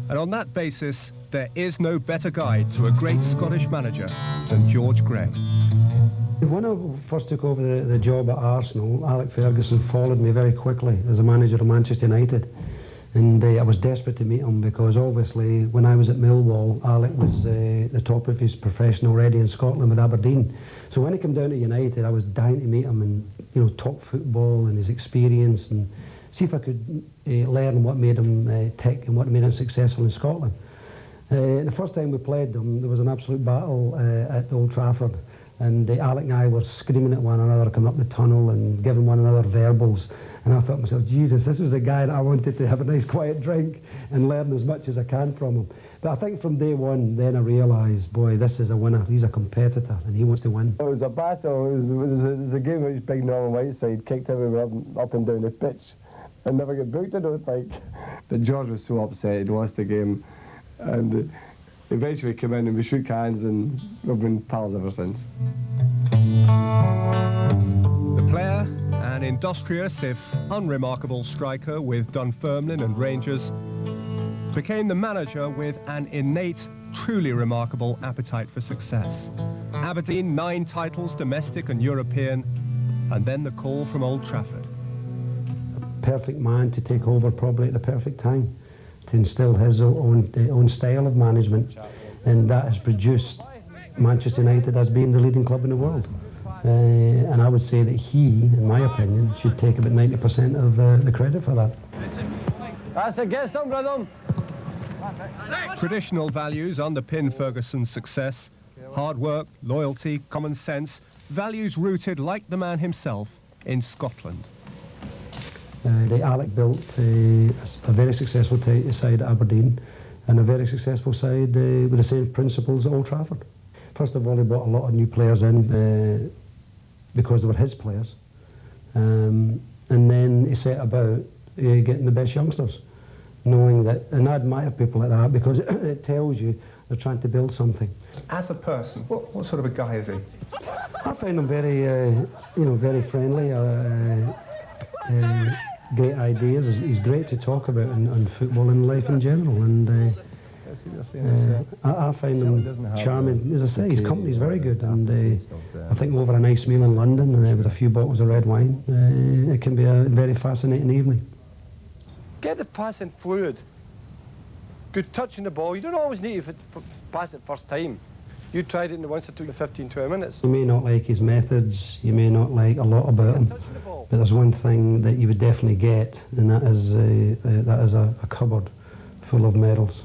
And on that basis, there is no better guide to a great Scottish manager than George Graham. When I first took over the job at Arsenal, Alex Ferguson followed me very quickly as a manager of Manchester United. And I was desperate to meet him because obviously when I was at Millwall, Alex was the top of his profession already in Scotland with Aberdeen. So when he came down to United, I was dying to meet him and talk football and his experience and see if I could learn what made him tick and what made him successful in Scotland. The first time we played them, there was an absolute battle at Old Trafford. And Alec and I were screaming at one another, coming up the tunnel and giving one another verbals. And I thought to myself, Jesus, this was the guy that I wanted to have a nice quiet drink and learn as much as I can from him. But I think from day one, then I realised, boy, this is a winner. He's a competitor and he wants to win. It was a battle. It was a game which Big Norman Whiteside kicked everyone up and down the pitch and never got booked, I don't think. But George was so upset he'd lost the game. And eventually came in and we shook hands and we've been pals ever since. The player, an industrious if unremarkable striker with Dunfermline and Rangers, became the manager with an innate, truly remarkable appetite for success. Aberdeen, 9 titles, domestic and European, and then the call from Old Trafford. A perfect man to take over probably at the perfect time, to instill his own style of management, and that has produced Manchester United as being the leading club in the world. And I would say that he, in my opinion, should take about 90% of the credit for that. That's it, get some rhythm. Traditional values underpin Ferguson's success. Hard work, loyalty, common sense, values rooted, like the man himself, in Scotland. Alec built a very successful side at Aberdeen and a very successful side with the same principles at Old Trafford. First of all, he brought a lot of new players in because they were his players. And then he set about getting the best youngsters, knowing that, and I admire people like that because it tells you they're trying to build something. As a person, what sort of a guy is he? I find him very, very friendly. Great ideas. He's great to talk about on football and life in general, and I find him charming. As I say, his company's very good, and I think over a nice meal in London with a few bottles of red wine, it can be a very fascinating evening. Get the passing fluid. Good touching the ball. You don't always need to pass it first time. You tried it and once it took you 15, 20 minutes. You may not like his methods, you may not like a lot about him, but there's one thing that you would definitely get, and that is a cupboard full of medals.